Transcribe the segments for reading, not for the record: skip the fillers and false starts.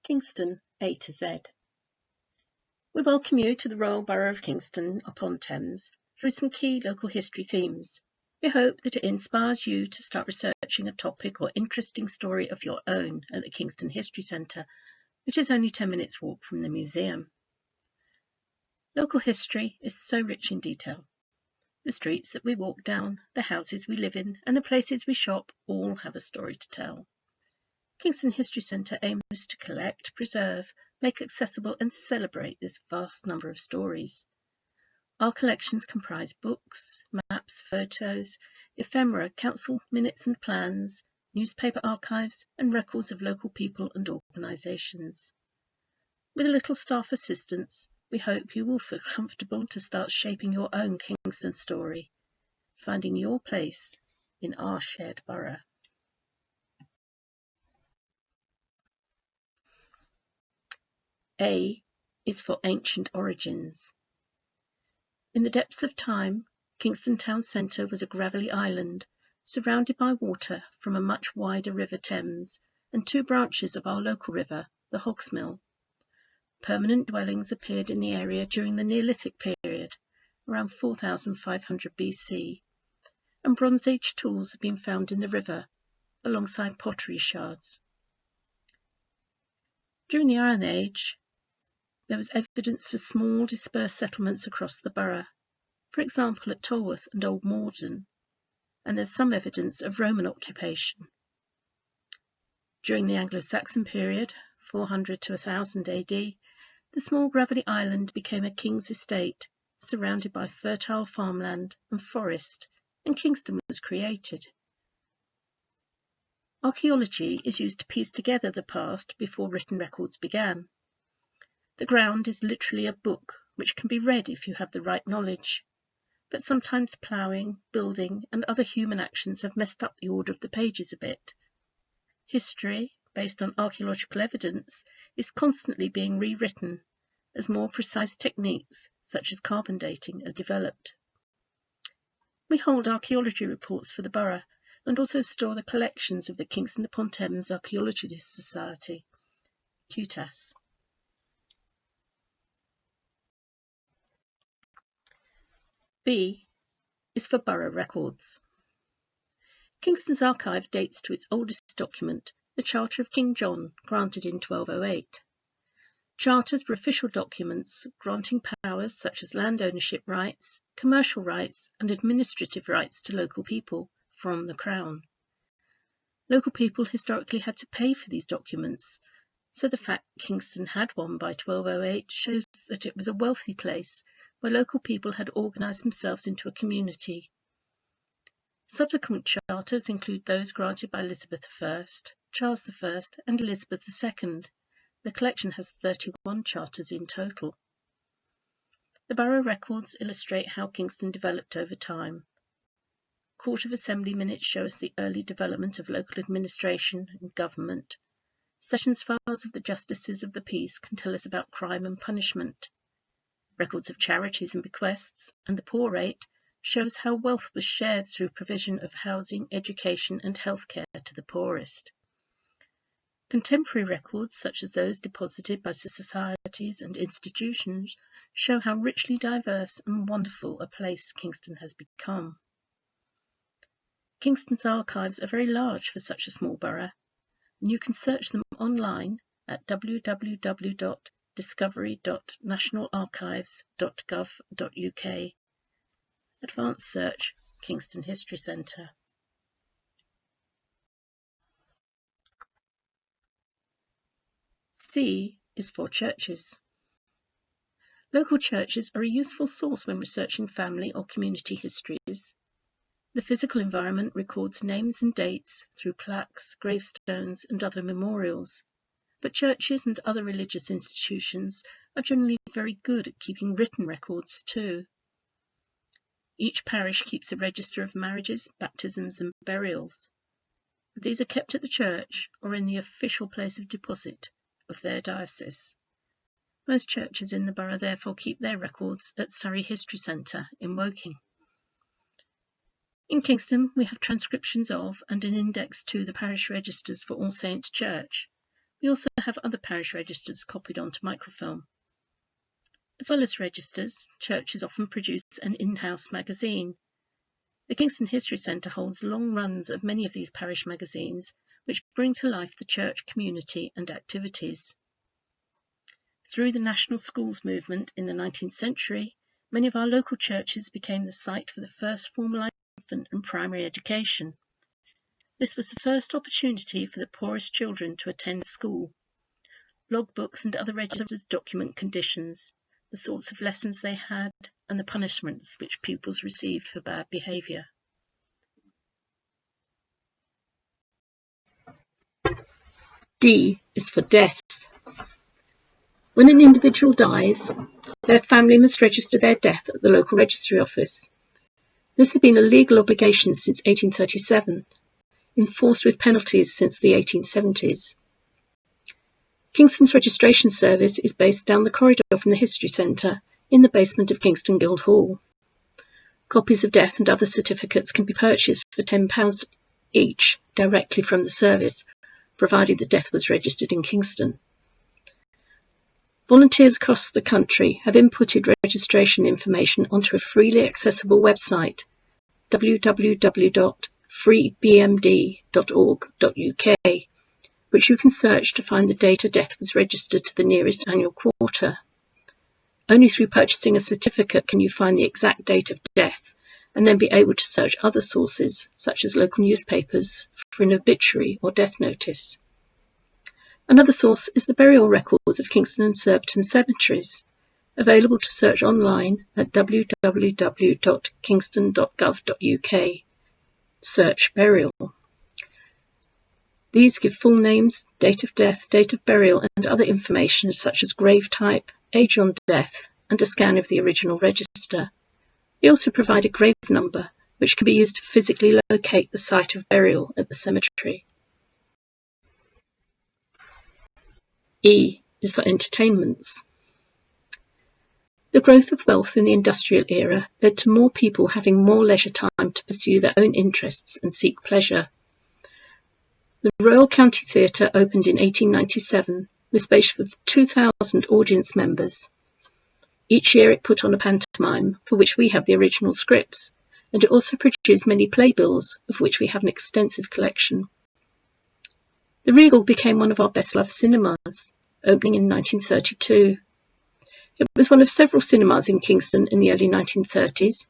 Kingston A to Z. We welcome you to the Royal Borough of Kingston upon Thames through some key local history themes. We hope that it inspires you to start researching a topic or interesting story of your own at the Kingston History Centre, which is only 10 minutes walk from the museum. Local history is so rich in detail. The streets that we walk down, the houses we live in, and the places we shop all have a story to tell. Kingston History Centre aims to collect, preserve, make accessible and celebrate this vast number of stories. Our collections comprise books, maps, photos, ephemera, council minutes and plans, newspaper archives and records of local people and organisations. With a little staff assistance, we hope you will feel comfortable to start shaping your own Kingston story, finding your place in our shared borough. A is for ancient origins. In the depths of time, Kingston town centre was a gravelly island surrounded by water from a much wider River Thames and two branches of our local river, the Hogsmill. Permanent dwellings appeared in the area during the Neolithic period, around 4500 BC, and Bronze Age tools have been found in the river, alongside pottery shards. During the Iron Age, there was evidence for small dispersed settlements across the borough, for example at Tolworth and Old Morden, and there's some evidence of Roman occupation. During the Anglo-Saxon period, 400 to 1000 AD, the small gravelly island became a king's estate, surrounded by fertile farmland and forest, and Kingston was created. Archaeology is used to piece together the past before written records began. The ground is literally a book which can be read if you have the right knowledge, but sometimes ploughing, building and other human actions have messed up the order of the pages a bit. History, based on archaeological evidence, is constantly being rewritten as more precise techniques such as carbon dating are developed. We hold archaeology reports for the borough and also store the collections of the Kingston upon Thames Archaeological Society, QTAS. B is for Borough Records. Kingston's archive dates to its oldest document, the Charter of King John, granted in 1208. Charters were official documents granting powers such as land ownership rights, commercial rights and administrative rights to local people from the Crown. Local people historically had to pay for these documents, so the fact Kingston had one by 1208 shows that it was a wealthy place where local people had organised themselves into a community. Subsequent charters include those granted by Elizabeth I, Charles I and Elizabeth II. The collection has 31 charters in total. The Borough Records illustrate how Kingston developed over time. Court of Assembly minutes show us the early development of local administration and government. Sessions files of the Justices of the Peace can tell us about crime and punishment. Records of charities and bequests and the poor rate shows how wealth was shared through provision of housing, education and healthcare to the poorest. Contemporary records, such as those deposited by societies and institutions, show how richly diverse and wonderful a place Kingston has become. Kingston's archives are very large for such a small borough, and you can search them online at www.discovery.nationalarchives.gov.uk. Advanced search, Kingston History Centre. C is for churches. Local churches are a useful source when researching family or community histories. The physical environment records names and dates through plaques, gravestones and other memorials. But churches and other religious institutions are generally very good at keeping written records too. Each parish keeps a register of marriages, baptisms and burials. These are kept at the church or in the official place of deposit of their diocese. Most churches in the borough therefore keep their records at Surrey History Centre in Woking. In Kingston we have transcriptions of and an index to the parish registers for All Saints Church, We also have other parish registers copied onto microfilm. As well as registers, churches often produce an in-house magazine. The Kingston History Centre holds long runs of many of these parish magazines, which bring to life the church community and activities. Through the national schools movement in the 19th century, many of our local churches became the site for the first formalised infant and primary education. This was the first opportunity for the poorest children to attend school. Logbooks and other registers document conditions, the sorts of lessons they had, and the punishments which pupils received for bad behaviour. D is for death. When an individual dies, their family must register their death at the local registry office. This has been a legal obligation since 1837, enforced with penalties since the 1870s. Kingston's registration service is based down the corridor from the History Centre in the basement of Kingston Guildhall. Copies of death and other certificates can be purchased for £10 each directly from the service, provided the death was registered in Kingston. Volunteers across the country have inputted registration information onto a freely accessible website, www.freebmd.org.uk, which you can search to find the date a death was registered to the nearest annual quarter. Only through purchasing a certificate can you find the exact date of death, and then be able to search other sources, such as local newspapers, for an obituary or death notice. Another source is the burial records of Kingston and Surbiton cemeteries, available to search online at www.kingston.gov.uk. Search burial. These give full names, date of death, date of burial, and other information such as grave type, age on death, and a scan of the original register. They also provide a grave number, which can be used to physically locate the site of burial at the cemetery. E is for entertainments. The growth of wealth in the industrial era led to more people having more leisure time to pursue their own interests and seek pleasure. The Royal County Theatre opened in 1897 with space for 2,000 audience members. Each year it put on a pantomime, for which we have the original scripts, and it also produced many playbills, of which we have an extensive collection. The Regal became one of our best-loved cinemas, opening in 1932. It was one of several cinemas in Kingston in the early 1930s,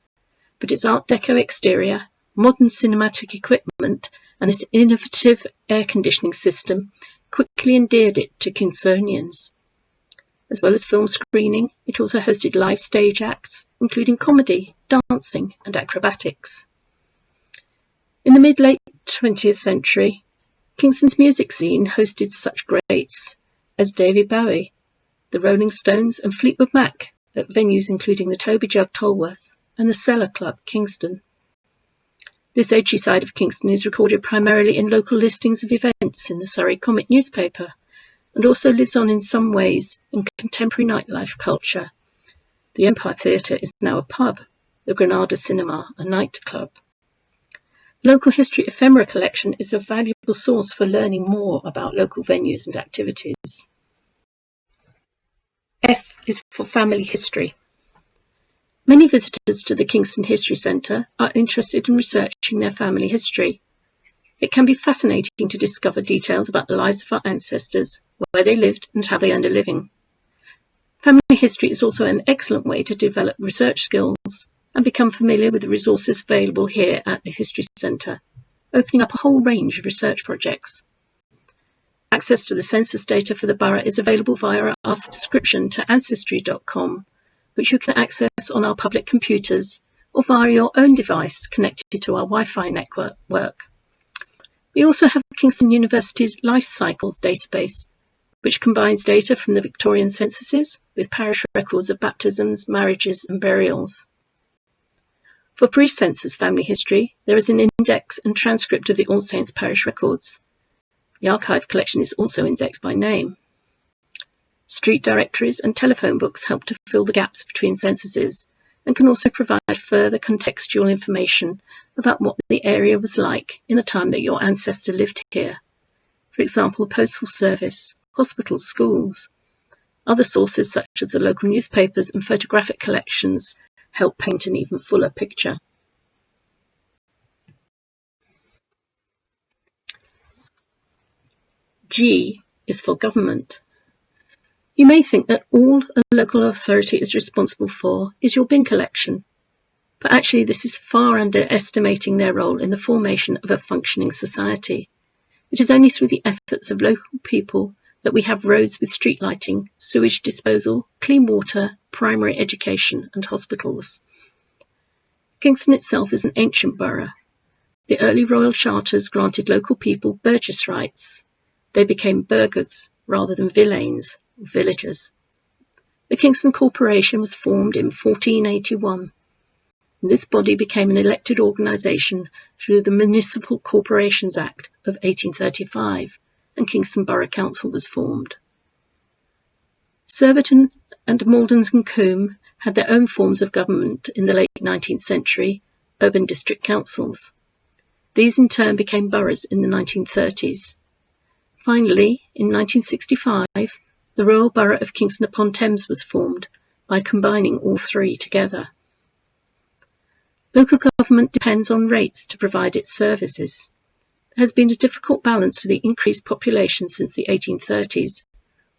but its Art Deco exterior, modern cinematic equipment, and its innovative air conditioning system quickly endeared it to Kingstonians. As well as film screening, it also hosted live stage acts, including comedy, dancing, and acrobatics. In the mid-late 20th century, Kingston's music scene hosted such greats as David Bowie, the Rolling Stones, and Fleetwood Mac at venues including the Toby Jug Tolworth and the Cellar Club, Kingston. This edgy side of Kingston is recorded primarily in local listings of events in the Surrey Comet newspaper, and also lives on in some ways in contemporary nightlife culture. The Empire Theatre is now a pub, the Granada Cinema a nightclub. Local History Ephemera collection is a valuable source for learning more about local venues and activities. F is for family history. Many visitors to the Kingston History Centre are interested in researching their family history. It can be fascinating to discover details about the lives of our ancestors, where they lived and how they earned a living. Family history is also an excellent way to develop research skills and become familiar with the resources available here at the History Centre, opening up a whole range of research projects. Access to the census data for the borough is available via our subscription to ancestry.com, which you can access on our public computers or via your own device connected to our Wi-Fi network. We also have Kingston University's Life Cycles database, which combines data from the Victorian censuses with parish records of baptisms, marriages and burials. For pre-census family history, there is an index and transcript of the All Saints parish records. The archive collection is also indexed by name. Street directories and telephone books help to fill the gaps between censuses and can also provide further contextual information about what the area was like in the time that your ancestor lived here. For example, the Postal Service hospitals, schools. Other sources, such as the local newspapers and photographic collections, help paint an even fuller picture. G is for government. You may think that all a local authority is responsible for is your bin collection, but actually this is far underestimating their role in the formation of a functioning society. It is only through the efforts of local people that we have roads with street lighting, sewage disposal, clean water, primary education and hospitals. Kingston itself is an ancient borough. The early royal charters granted local people burgess rights. They became burghers rather than villeins, villagers. The Kingston Corporation was formed in 1481. This body became an elected organisation through the Municipal Corporations Act of 1835, and Kingston Borough Council was formed. Surbiton and Maldens and Combe had their own forms of government in the late 19th century, urban district councils. These in turn became boroughs in the 1930s. Finally, in 1965, the Royal Borough of Kingston upon Thames was formed by combining all three together. Local government depends on rates to provide its services. There has been a difficult balance for the increased population since the 1830s.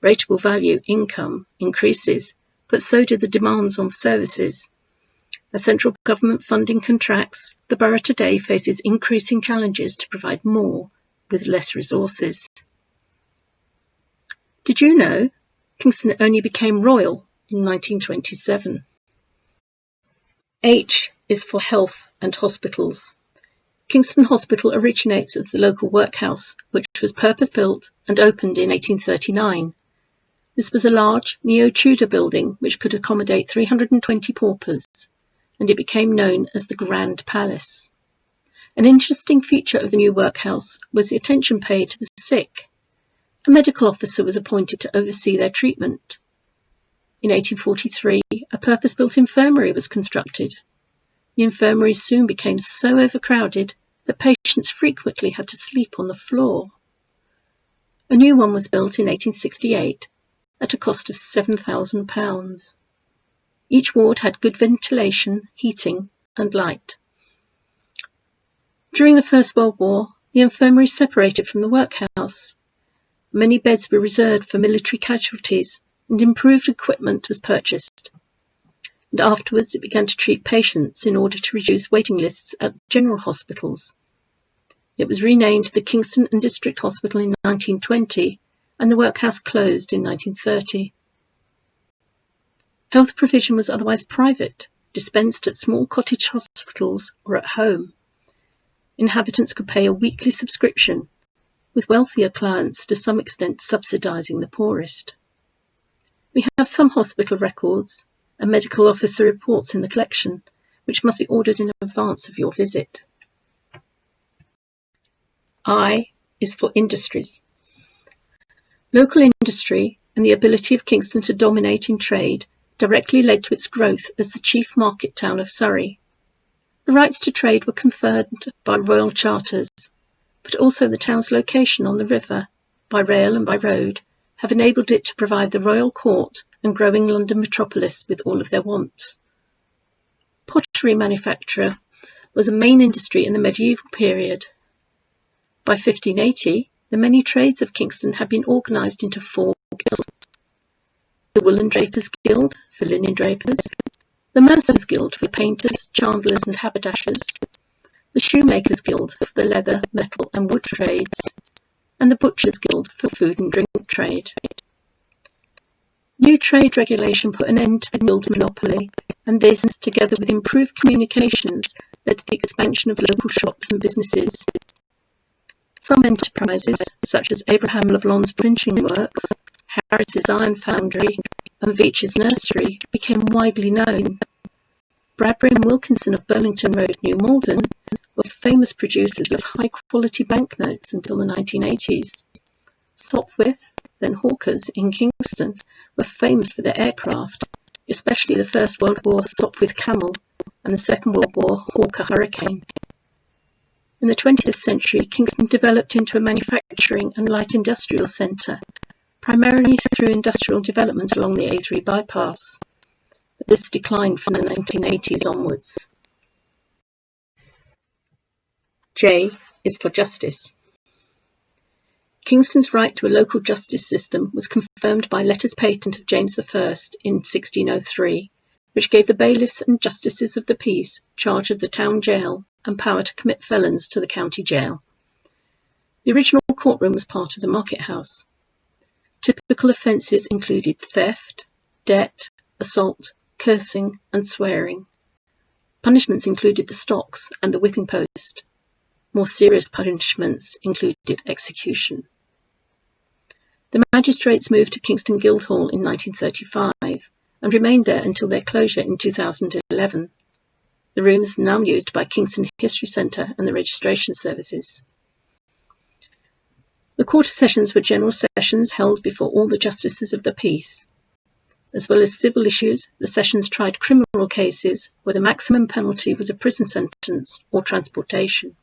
Rateable value income increases, but so do the demands on services. As central government funding contracts, the borough today faces increasing challenges to provide more with less resources. Did you know Kingston only became royal in 1927? H is for health and hospitals. Kingston Hospital originates as the local workhouse, which was purpose-built and opened in 1839. This was a large neo-Tudor building which could accommodate 320 paupers, and it became known as the Grand Palace. An interesting feature of the new workhouse was the attention paid to the sick. A medical officer was appointed to oversee their treatment. In 1843, a purpose-built infirmary was constructed. The infirmary soon became so overcrowded that patients frequently had to sleep on the floor. A new one was built in 1868 at a cost of £7,000. Each ward had good ventilation, heating and light. During the First World War, the infirmary separated from the workhouse. Many beds were reserved for military casualties and improved equipment was purchased. And afterwards it began to treat patients in order to reduce waiting lists at general hospitals. It was renamed the Kingston and District Hospital in 1920 and the workhouse closed in 1930. Health provision was otherwise private, dispensed at small cottage hospitals or at home. Inhabitants could pay a weekly subscription, with wealthier clients to some extent subsidising the poorest. We have some hospital records and medical officer reports in the collection, which must be ordered in advance of your visit. I is for industries. Local industry and the ability of Kingston to dominate in trade directly led to its growth as the chief market town of Surrey. The rights to trade were conferred by royal charters, but also the town's location on the river, by rail and by road, have enabled it to provide the royal court and growing London metropolis with all of their wants. Pottery manufacture was a main industry in the medieval period. By 1580, the many trades of Kingston had been organised into 4 guilds. The Woolen Drapers Guild for linen drapers, the Mercers Guild for painters, chandlers and haberdashers, the Shoemakers Guild for the leather, metal and wood trades, and the Butchers Guild for food and drink trade. New trade regulation put an end to the guild monopoly, and this, together with improved communications, led to the expansion of local shops and businesses. Some enterprises, such as Abraham Leblond's printing works, Harris's Iron Foundry, and Veitch's Nursery, became widely known. Bradbury and Wilkinson of Burlington Road, New Malden, were famous producers of high-quality banknotes until the 1980s. Sopwith, then Hawkers in Kingston, were famous for their aircraft, especially the First World War Sopwith Camel and the Second World War Hawker Hurricane. In the 20th century, Kingston developed into a manufacturing and light industrial centre, primarily through industrial development along the A3 bypass, but this declined from the 1980s onwards. J is for justice. Kingston's right to a local justice system was confirmed by letters patent of James I in 1603, which gave the bailiffs and justices of the peace charge of the town jail and power to commit felons to the county jail. The original courtroom was part of the market house. Typical offences included theft, debt, assault, cursing and swearing. Punishments included the stocks and the whipping post. More serious punishments included execution. The magistrates moved to Kingston Guildhall in 1935 and remained there until their closure in 2011. The rooms are now used by Kingston History Centre and the registration services. The quarter sessions were general sessions held before all the justices of the peace. As well as civil issues, the sessions tried criminal cases where the maximum penalty was a prison sentence or transportation.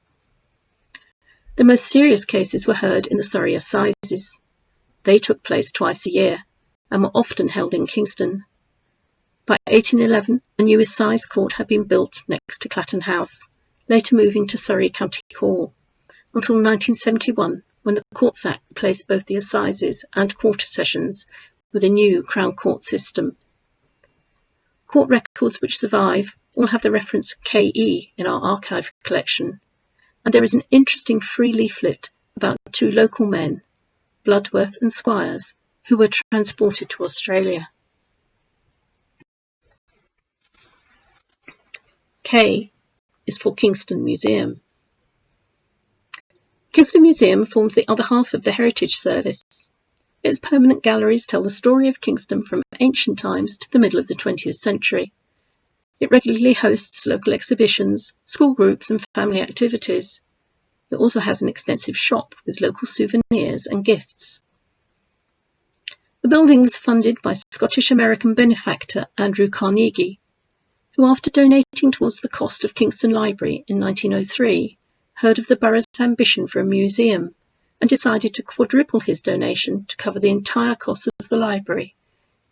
The most serious cases were heard in the Surrey Assizes. They took place twice a year and were often held in Kingston. By 1811, a new assize court had been built next to Clatton House, later moving to Surrey County Hall, until 1971, when the Courts Act replaced both the assizes and quarter sessions with a new Crown Court system. Court records which survive all have the reference KE in our archive collection, and there is an interesting free leaflet about two local men, Bloodworth and Squires, who were transported to Australia. K is for Kingston Museum. Kingston Museum forms the other half of the Heritage Service. Its permanent galleries tell the story of Kingston from ancient times to the middle of the 20th century. It regularly hosts local exhibitions, school groups and family activities. It also has an extensive shop with local souvenirs and gifts. The building was funded by Scottish-American benefactor Andrew Carnegie, who, after donating towards the cost of Kingston Library in 1903, heard of the borough's ambition for a museum and decided to quadruple his donation to cover the entire cost of the library,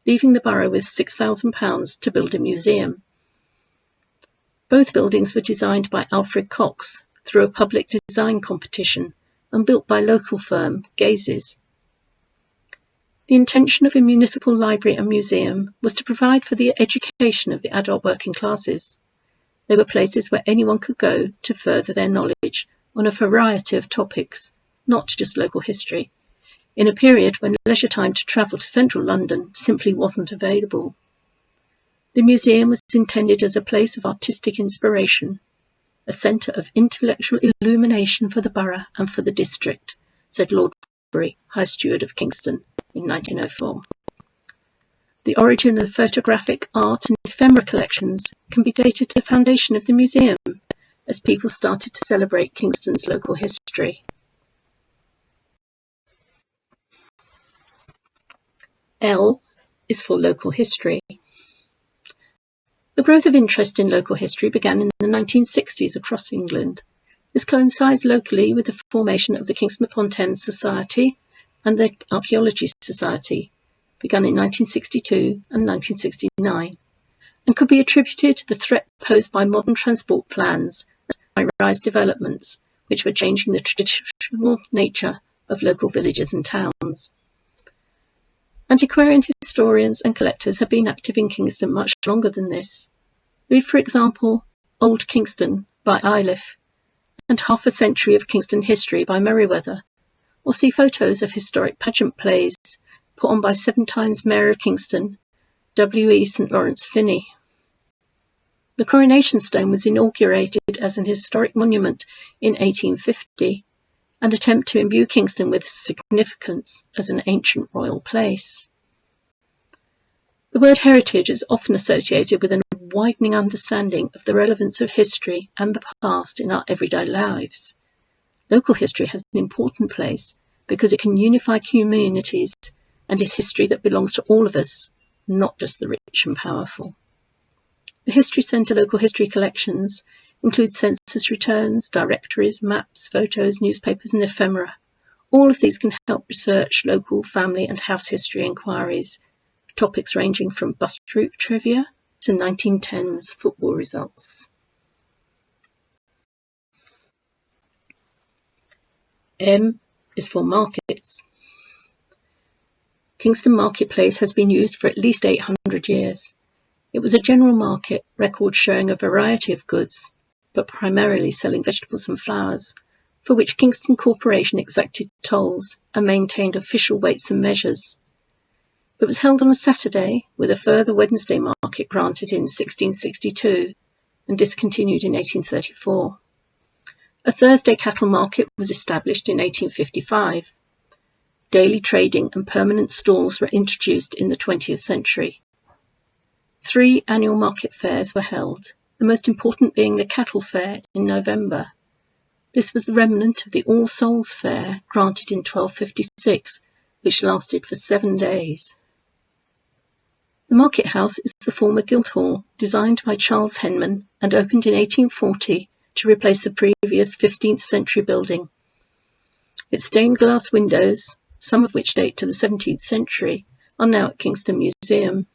leaving the borough with £6,000 to build a museum. Both buildings were designed by Alfred Cox through a public design competition and built by local firm Gazes. The intention of a municipal library and museum was to provide for the education of the adult working classes. They were places where anyone could go to further their knowledge on a variety of topics, not just local history, in a period when leisure time to travel to central London simply wasn't available. The museum was intended as a place of artistic inspiration, a centre of intellectual illumination for the borough and for the district, said Lord Bury, High Steward of Kingston, in 1904. The origin of photographic, art and ephemera collections can be dated to the foundation of the museum, as people started to celebrate Kingston's local history. L is for local history. The growth of interest in local history began in the 1960s across England. This coincides locally with the formation of the Kingston-upon-Thames Society and the Archaeology Society, begun in 1962 and 1969, and could be attributed to the threat posed by modern transport plans and high-rise developments, which were changing the traditional nature of local villages and towns. Antiquarian historians and collectors have been active in Kingston much longer than this. Read, for example, Old Kingston by Iliff and Half a Century of Kingston History by Merriweather, or see photos of historic pageant plays put on by 7 times Mayor of Kingston, W.E. St. Lawrence Finney. The Coronation Stone was inaugurated as an historic monument in 1850, an attempt to imbue Kingston with significance as an ancient royal place. The word heritage is often associated with a widening understanding of the relevance of history and the past in our everyday lives. Local history has an important place because it can unify communities and is history that belongs to all of us, not just the rich and powerful. The History Centre local history collections include census returns, directories, maps, photos, newspapers and ephemera, All of these can help research local family and house history inquiries, topics ranging from bus route trivia to 1910s football results. M is for markets. Kingston Marketplace has been used for at least 800 years. It was a general market, record showing a variety of goods, but primarily selling vegetables and flowers, for which Kingston Corporation exacted tolls and maintained official weights and measures. It was held on a Saturday, with a further Wednesday market granted in 1662 and discontinued in 1834. A Thursday cattle market was established in 1855. Daily trading and permanent stalls were introduced in the 20th century. 3 annual market fairs were held, the most important being the Cattle Fair in November. This was the remnant of the All Souls Fair granted in 1256, which lasted for 7 days. The Market House is the former Guildhall, designed by Charles Henman and opened in 1840 to replace the previous 15th century building. Its stained glass windows, some of which date to the 17th century, are now at Kingston Museum.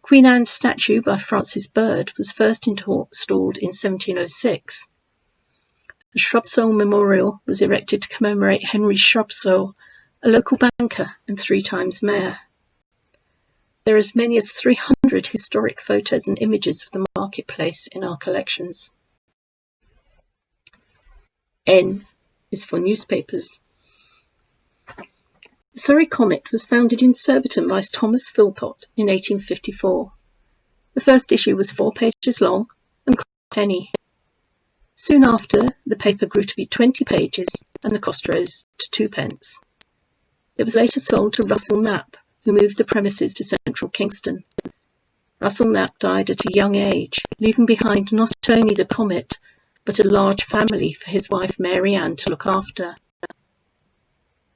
Queen Anne's statue by Francis Bird was first installed in 1706. The Shrubsole Memorial was erected to commemorate Henry Shrubsole, a local banker and 3 times mayor. There are as many as 300 historic photos and images of the marketplace in our collections. N is for newspapers. The Surrey Comet was founded in Surbiton by Thomas Philpott in 1854. The first issue was 4 pages long and cost a penny. Soon after, the paper grew to be 20 pages and the cost rose to 2 pence. It was later sold to Russell Knapp, who moved the premises to central Kingston. Russell Knapp died at a young age, leaving behind not only the Comet, but a large family for his wife Mary Ann to look after.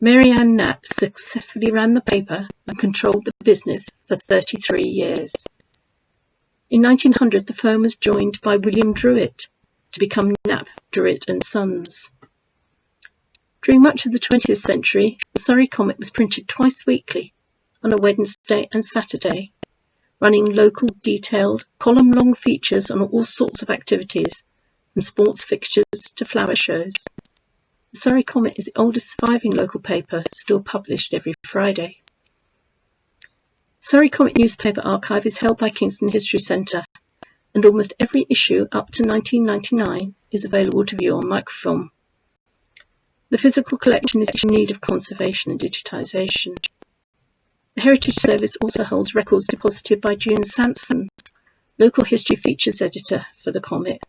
Mary Ann Knapp successfully ran the paper and controlled the business for 33 years. In 1900, the firm was joined by William Druitt to become Knapp, Druitt and Sons. During much of the 20th century, the Surrey Comet was printed twice weekly, on a Wednesday and Saturday, running local detailed, column-long features on all sorts of activities, from sports fixtures to flower shows. The Surrey Comet is the oldest surviving local paper, still published every Friday. Surrey Comet newspaper archive is held by Kingston History Centre, and almost every issue up to 1999 is available to view on microfilm. The physical collection is in need of conservation and digitisation. The Heritage Service also holds records deposited by June Sampson, local history features editor for the Comet,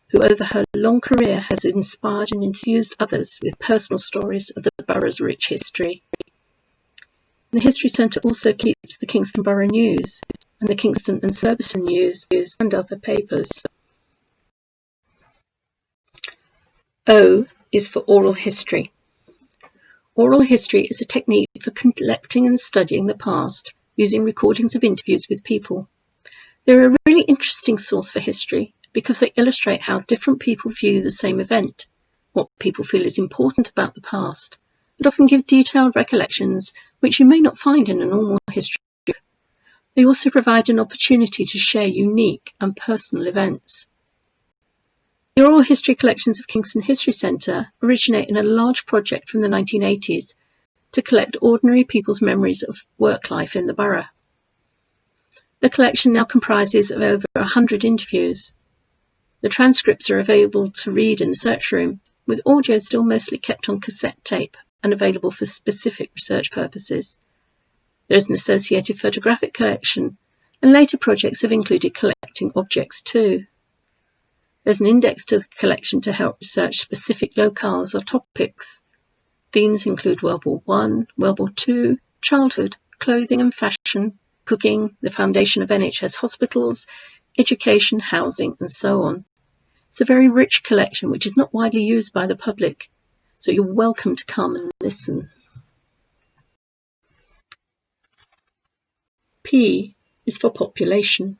who over her long career has inspired and enthused others with personal stories of the borough's rich history. The History Centre also keeps the Kingston Borough News and the Kingston and Surbiton News and other papers. O is for oral history. Oral history is a technique for collecting and studying the past using recordings of interviews with people. They're a really interesting source for history because they illustrate how different people view the same event, what people feel is important about the past, and often give detailed recollections which you may not find in a normal history book. They also provide an opportunity to share unique and personal events. The oral history collections of Kingston History Centre originate in a large project from the 1980s to collect ordinary people's memories of work life in the borough. The collection now comprises of over 100 interviews. The transcripts are available to read in the search room, with audio still mostly kept on cassette tape and available for specific research purposes. There is an associated photographic collection, and later projects have included collecting objects too. There's an index to the collection to help research specific locales or topics. Themes include World War I, World War II, childhood, clothing and fashion, cooking, the foundation of NHS hospitals, education, housing, and so on. It's a very rich collection which is not widely used by the public, so you're welcome to come and listen. P is for population.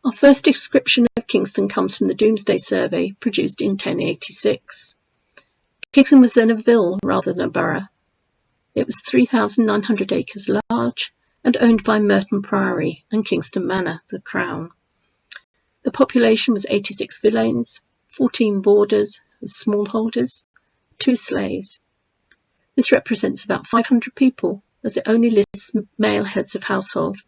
Our first description of Kingston comes from the Domesday Survey produced in 1086. Kingston was then a ville rather than a borough. It was 3,900 acres large and owned by Merton Priory and Kingston Manor, the Crown. The population was 86 villeins, 14 boarders with smallholders, 2 slaves. This represents about 500 people, as it only lists male heads of household.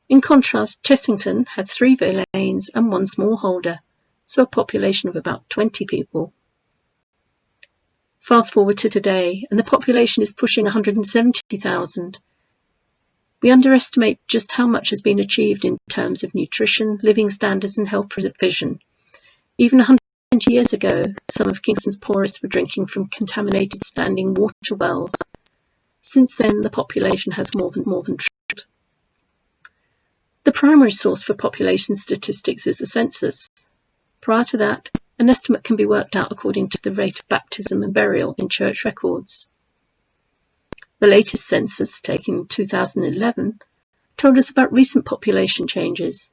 In contrast, Chessington had 3 villeins and 1 smallholder, so a population of about 20 people. Fast forward to today, and the population is pushing 170,000. We underestimate just how much has been achieved in terms of nutrition, living standards and health provision. Even 120 years ago, some of Kingston's poorest were drinking from contaminated standing water wells. Since then, the population has more than tripled. The primary source for population statistics is the census. Prior to that, an estimate can be worked out according to the rate of baptism and burial in church records. The latest census, taken in 2011, told us about recent population changes.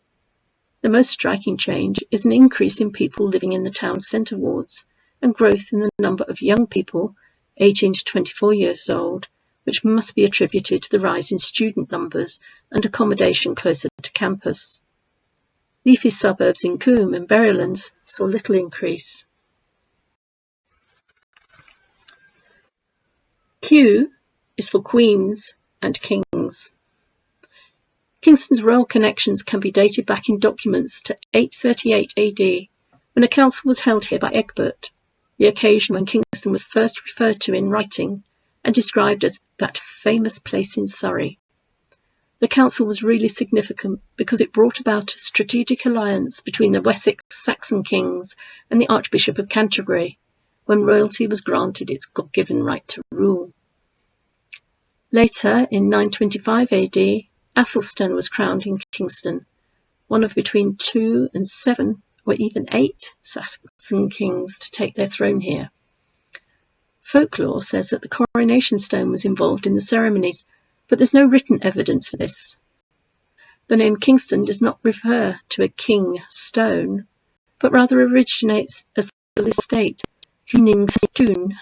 The most striking change is an increase in people living in the town's centre wards and growth in the number of young people 18 to 24 years old, which must be attributed to the rise in student numbers and accommodation closer to campus. Leafy suburbs in Coombe and Berrylands saw little increase. Q is for Queens and Kings. Kingston's royal connections can be dated back in documents to 838 AD, when a council was held here by Egbert, the occasion when Kingston was first referred to in writing and described as that famous place in Surrey. The council was really significant because it brought about a strategic alliance between the Wessex Saxon kings and the Archbishop of Canterbury, when royalty was granted its God-given right to rule. Later, in 925 AD, Athelstan was crowned in Kingston, one of between 2 and 7 or even 8 Saxon kings to take their throne here. Folklore says that the coronation stone was involved in the ceremonies, but there's no written evidence for this. The name Kingston does not refer to a king stone, but rather originates as the estate, Koningstun.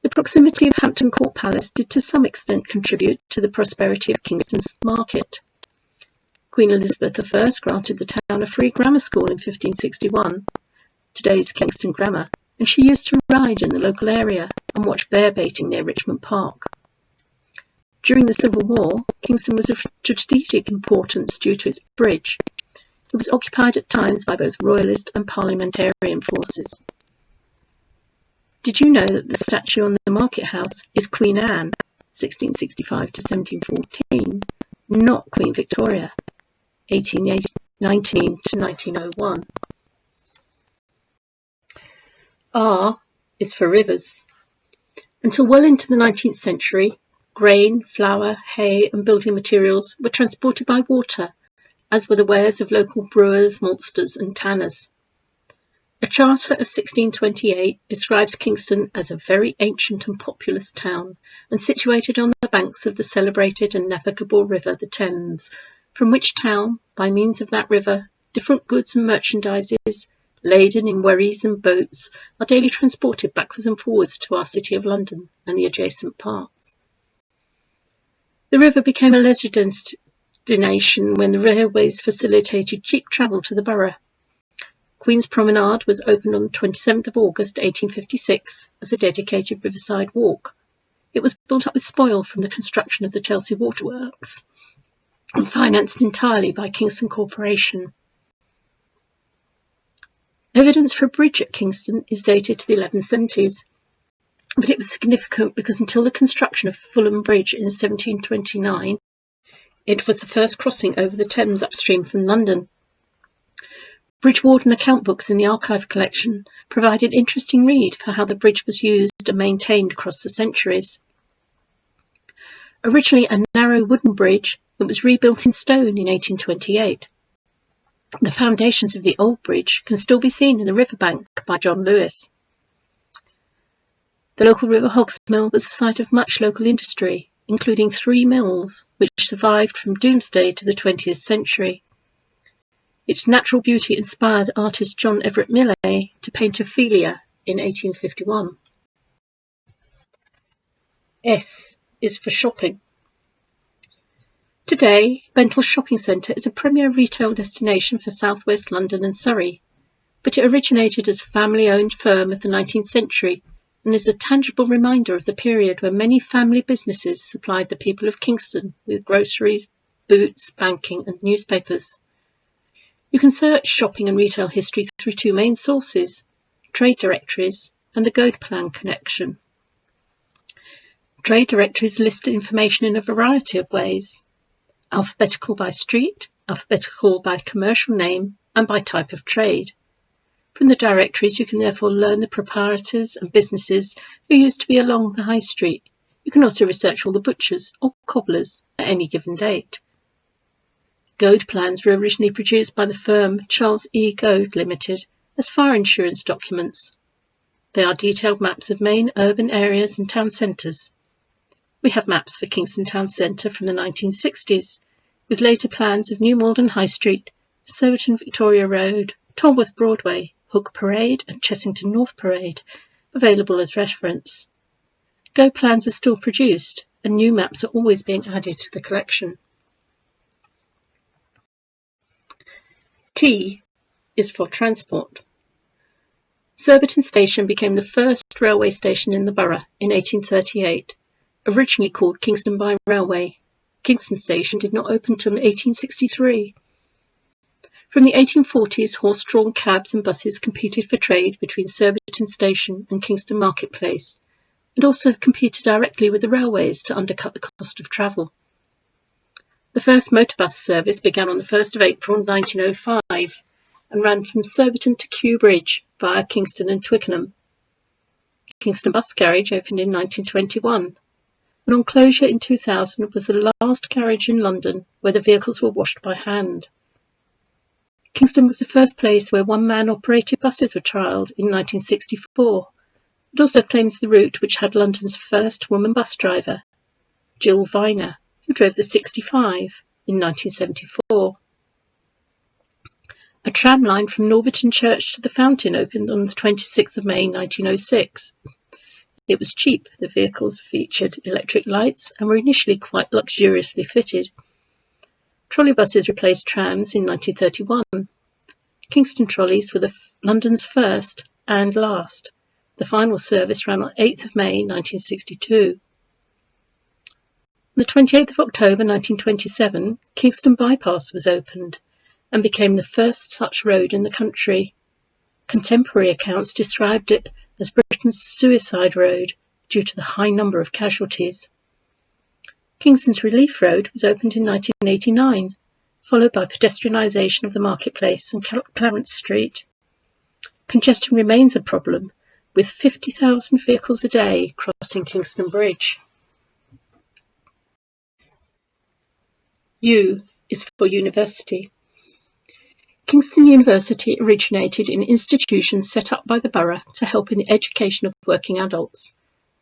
The proximity of Hampton Court Palace did to some extent contribute to the prosperity of Kingston's market. Queen Elizabeth I granted the town a free grammar school in 1561, today's Kingston Grammar, and she used to ride in the local area and watch bear baiting near Richmond Park. During the Civil War, Kingston was of strategic importance due to its bridge. It was occupied at times by both royalist and parliamentarian forces. Did you know that the statue on the Market House is Queen Anne, 1665 to 1714, not Queen Victoria, 1819 to 1901? R is for rivers. Until well into the 19th century, grain, flour, hay and building materials were transported by water, as were the wares of local brewers, maltsters and tanners. A charter of 1628 describes Kingston as a very ancient and populous town and situated on the banks of the celebrated and navigable river the Thames, from which town, by means of that river, different goods and merchandises, laden in wherries and boats, are daily transported backwards and forwards to our City of London and the adjacent parts. The river became a leisure destination when the railways facilitated cheap travel to the borough. Queen's Promenade was opened on the 27th of August 1856 as a dedicated riverside walk. It was built up with spoil from the construction of the Chelsea Waterworks and financed entirely by Kingston Corporation. Evidence for a bridge at Kingston is dated to the 1170s, but it was significant because until the construction of Fulham Bridge in 1729, it was the first crossing over the Thames upstream from London. Bridgewarden account books in the archive collection provide an interesting read for how the bridge was used and maintained across the centuries. Originally a narrow wooden bridge, it was rebuilt in stone in 1828. The foundations of the old bridge can still be seen in the riverbank by John Lewis. The local river hogs mill was the site of much local industry, including 3 mills, which survived from Doomsday to the 20th century. Its natural beauty inspired artist John Everett Millais to paint Ophelia in 1851. S is for shopping. Today, Bentley Shopping Centre is a premier retail destination for southwest London and Surrey, but it originated as a family-owned firm of the 19th century and is a tangible reminder of the period when many family businesses supplied the people of Kingston with groceries, boots, banking and newspapers. You can search shopping and retail history through two main sources, trade directories and the Gold Plan collection. Trade directories list information in a variety of ways: alphabetical by street, alphabetical by commercial name, and by type of trade. From the directories you can therefore learn the proprietors and businesses who used to be along the high street. You can also research all the butchers or cobblers at any given date. Gold plans were originally produced by the firm Charles E. Gold Limited as fire insurance documents. They are detailed maps of main urban areas and town centres. We have maps for Kingston Town Centre from the 1960s, with later plans of New Malden High Street, Sowerton Victoria Road, Tolworth Broadway, Hook Parade and Chessington North Parade available as reference. Go plans are still produced and new maps are always being added to the collection. T is for transport. Surbiton Station became the first railway station in the borough in 1838, originally called Kingston by Railway. Kingston Station did not open until 1863. From the 1840s, horse-drawn cabs and buses competed for trade between Surbiton Station and Kingston Marketplace, and also competed directly with the railways to undercut the cost of travel. The first motor bus service began on the 1st of April 1905 and ran from Surbiton to Kew Bridge via Kingston and Twickenham. Kingston Bus Carriage opened in 1921, and on closure in 2000 was the last carriage in London where the vehicles were washed by hand. Kingston was the first place where one-man operated buses were trialled in 1964. It also claims the route which had London's first woman bus driver, Jill Viner, who drove the 65 in 1974. A tram line from Norbiton Church to the Fountain opened on the 26th of May 1906. It was cheap. The vehicles featured electric lights and were initially quite luxuriously fitted. Trolleybuses replaced trams in 1931. Kingston trolleys were London's first and last. The final service ran on 8th of May 1962. On the 28th of October 1927, Kingston Bypass was opened and became the first such road in the country. Contemporary accounts described it as Britain's suicide road due to the high number of casualties. Kingston's Relief Road was opened in 1989, followed by pedestrianisation of the Marketplace and Clarence Street. Congestion remains a problem, with 50,000 vehicles a day crossing Kingston Bridge. U is for university. Kingston University originated in institutions set up by the borough to help in the education of working adults.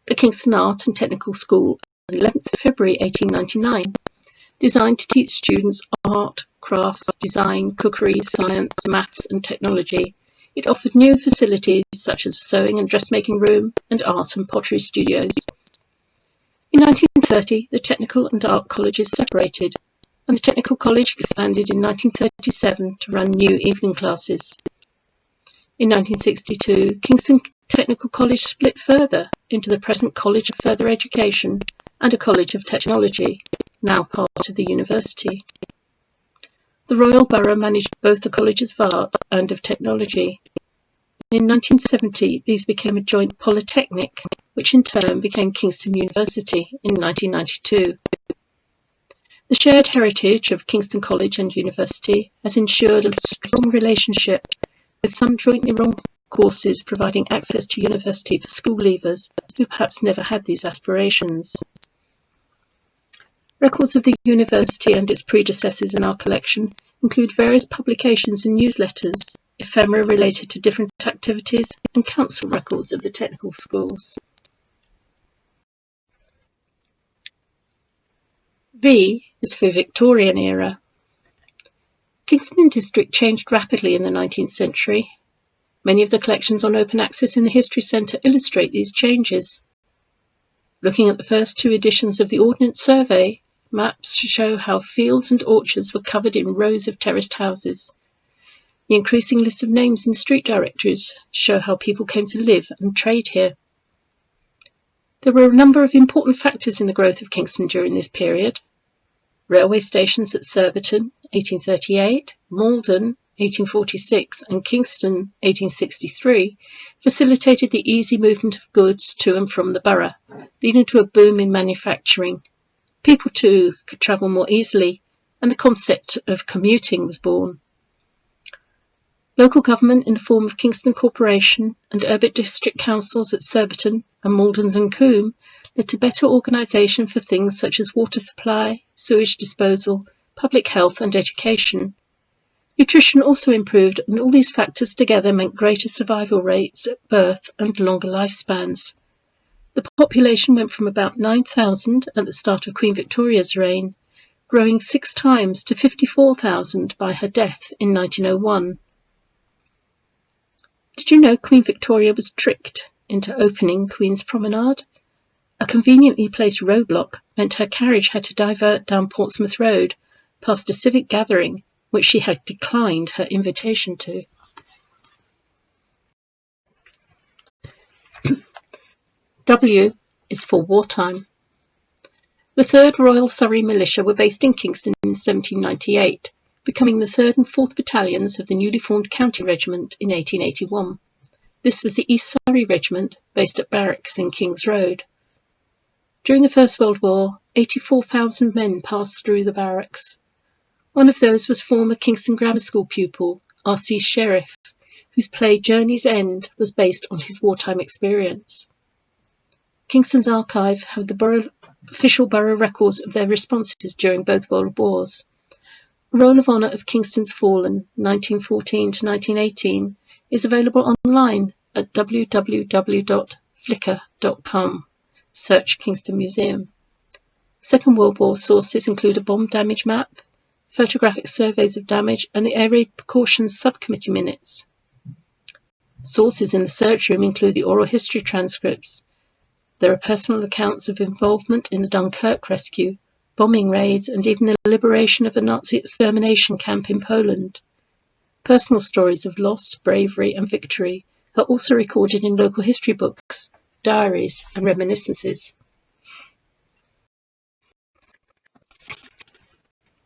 The Kingston Art and Technical School on the 11th of February 1899, designed to teach students art, crafts, design, cookery, science, maths and technology. It offered new facilities such as a sewing and dressmaking room and art and pottery studios. In 1930, the Technical and Art colleges separated, and the Technical College expanded in 1937 to run new evening classes. In 1962, Kingston Technical College split further into the present College of Further Education and a College of Technology, now part of the university. The Royal Borough managed both the Colleges of Art and of Technology. In 1970, these became a joint polytechnic, which in turn became Kingston University in 1992. The shared heritage of Kingston College and University has ensured a strong relationship, with some jointly run courses providing access to university for school leavers who perhaps never had these aspirations. Records of the university and its predecessors in our collection include various publications and newsletters, ephemera related to different activities, and council records of the technical schools. V is for Victorian Era. Kingston District changed rapidly in the 19th century. Many of the collections on open access in the History Centre illustrate these changes. Looking at the first two editions of the Ordnance Survey, maps show how fields and orchards were covered in rows of terraced houses. The increasing list of names in street directories show how people came to live and trade here. There were a number of important factors in the growth of Kingston during this period. Railway stations at Surbiton, 1838, Malden, 1846, and Kingston, 1863, facilitated the easy movement of goods to and from the borough, leading to a boom in manufacturing. People, too, could travel more easily, and the concept of commuting was born. Local government in the form of Kingston Corporation and urban district councils at Surbiton and Maldens and Combe led to better organisation for things such as water supply, sewage disposal, public health and education. Nutrition also improved, and all these factors together meant greater survival rates at birth and longer lifespans. The population went from about 9,000 at the start of Queen Victoria's reign, growing 6 times to 54,000 by her death in 1901. Did you know Queen Victoria was tricked into opening Queen's Promenade? A conveniently placed roadblock meant her carriage had to divert down Portsmouth Road, past a civic gathering which she had declined her invitation to. W is for wartime. The 3rd Royal Surrey Militia were based in Kingston in 1798, becoming the 3rd and 4th Battalions of the newly formed County Regiment in 1881. This was the East Surrey Regiment, based at barracks in King's Road. During the First World War, 84,000 men passed through the barracks. One of those was former Kingston Grammar School pupil, R.C. Sheriff, whose play Journey's End was based on his wartime experience. Kingston's archive have the official borough records of their responses during both World Wars. A Roll of Honour of Kingston's Fallen, 1914 to 1918, is available online at www.flickr.com. Search Kingston Museum. Second World War sources include a bomb damage map, photographic surveys of damage, and the Air Raid Precautions Subcommittee minutes. Sources in the search room include the oral history transcripts. There are personal accounts of involvement in the Dunkirk rescue, bombing raids, and even the liberation of a Nazi extermination camp in Poland. Personal stories of loss, bravery, and victory are also recorded in local history books, diaries, and reminiscences.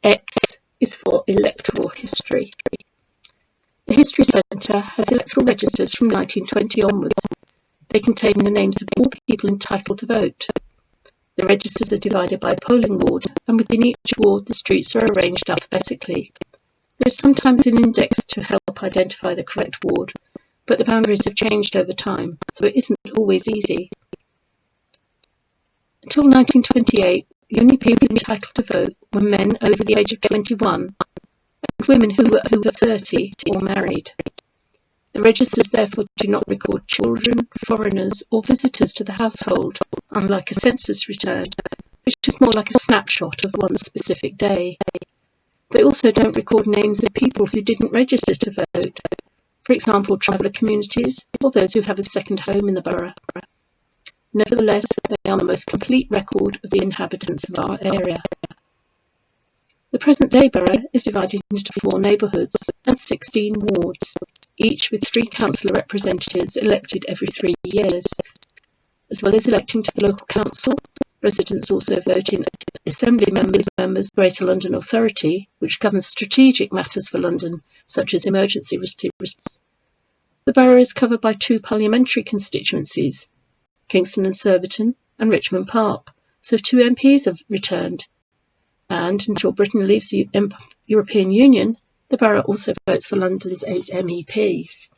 X is for Electoral History. The History Centre has electoral registers from 1920 onwards. They contain the names of all people entitled to vote. The registers are divided by polling ward, and within each ward the streets are arranged alphabetically. There is sometimes an index to help identify the correct ward, but the boundaries have changed over time, so it isn't always easy. Until 1928, the only people entitled to vote were men over the age of 21 and women who were over 30 or married. The registers therefore do not record children, foreigners, or visitors to the household, unlike a census return, which is more like a snapshot of one specific day. They also don't record names of people who didn't register to vote, for example, traveller communities or those who have a second home in the borough. Nevertheless, they are the most complete record of the inhabitants of our area. The present-day borough is divided into 4 neighbourhoods and 16 wards, each with 3 councillor representatives elected every 3 years. As well as electing to the local council, residents also vote in Assembly members, Greater London Authority, which governs strategic matters for London, such as emergency response. The borough is covered by 2 parliamentary constituencies, Kingston and Surbiton, and Richmond Park, so 2 MPs have returned. And until Britain leaves the European Union, the borough also votes for London's 8 MEPs.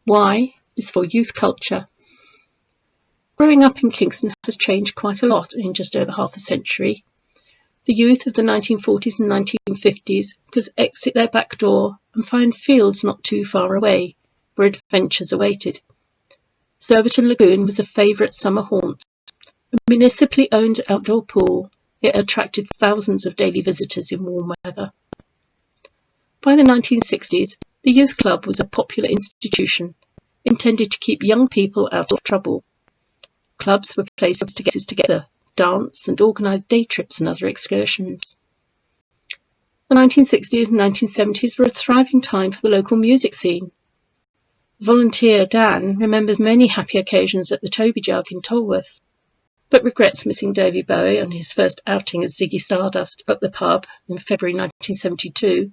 Y is for youth culture. Growing up in Kingston has changed quite a lot in just over half a century. The youth of the 1940s and 1950s could exit their back door and find fields not too far away, where adventures awaited. Surbiton Lagoon was a favourite summer haunt. A municipally owned outdoor pool, it attracted thousands of daily visitors in warm weather. By the 1960s, the youth club was a popular institution intended to keep young people out of trouble. Clubs were places to get together, dance and organise day trips and other excursions. The 1960s and 1970s were a thriving time for the local music scene. Volunteer Dan remembers many happy occasions at the Toby Jug in Tolworth, but regrets missing Davy Bowie on his first outing as Ziggy Stardust at the pub in February 1972.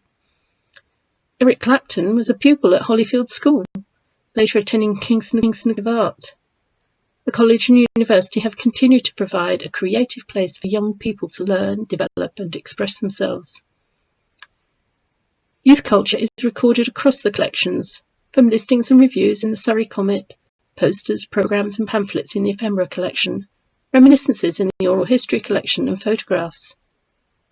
Eric Clapton was a pupil at Hollyfield School, later attending Kingston of Art. The college and university have continued to provide a creative place for young people to learn, develop and express themselves. Youth culture is recorded across the collections, from listings and reviews in the Surrey Comet, posters, programmes and pamphlets in the Ephemera collection, reminiscences in the Oral History collection and photographs.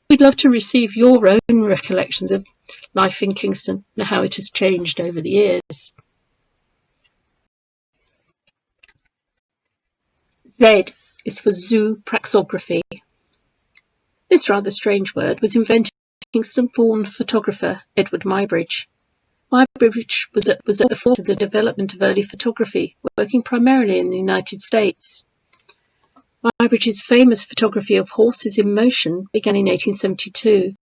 We'd love to receive your own recollections of life in Kingston and how it has changed over the years. Z is for Zoopraxography. This rather strange word was invented by Kingston-born photographer Edward Muybridge. Muybridge was at the forefront of the development of early photography, working primarily in the United States. Muybridge's famous photography of horses in motion began in 1872.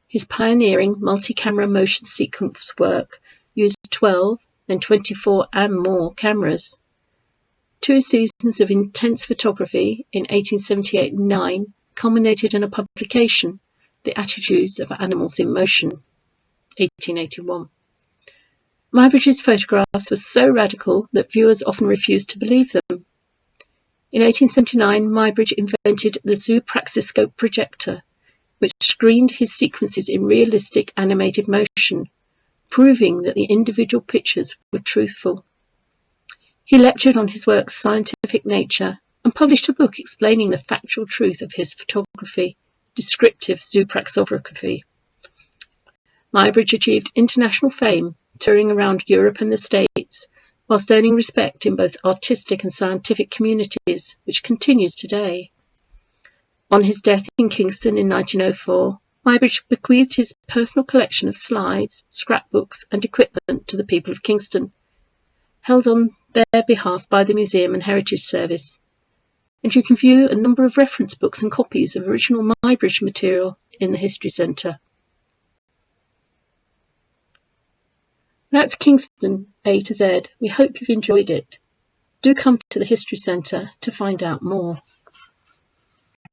His pioneering multi-camera motion sequence work used 12, then 24 and more cameras. 2 seasons of intense photography in 1878 and 9 culminated in a publication, The Attitudes of Animals in Motion, 1881. Muybridge's photographs were so radical that viewers often refused to believe them. In 1879, Muybridge invented the Zoopraxography projector, which screened his sequences in realistic animated motion, proving that the individual pictures were truthful. He lectured on his work's scientific nature and published a book explaining the factual truth of his photography, Descriptive Zoopraxography. Muybridge achieved international fame, touring around Europe and the States, whilst earning respect in both artistic and scientific communities, which continues today. On his death in Kingston in 1904, Muybridge bequeathed his personal collection of slides, scrapbooks and equipment to the people of Kingston, held on their behalf by the Museum and Heritage Service. And you can view a number of reference books and copies of original Muybridge material in the History Centre. That's Kingston A to Z. We hope you've enjoyed it. Do come to the History Centre to find out more.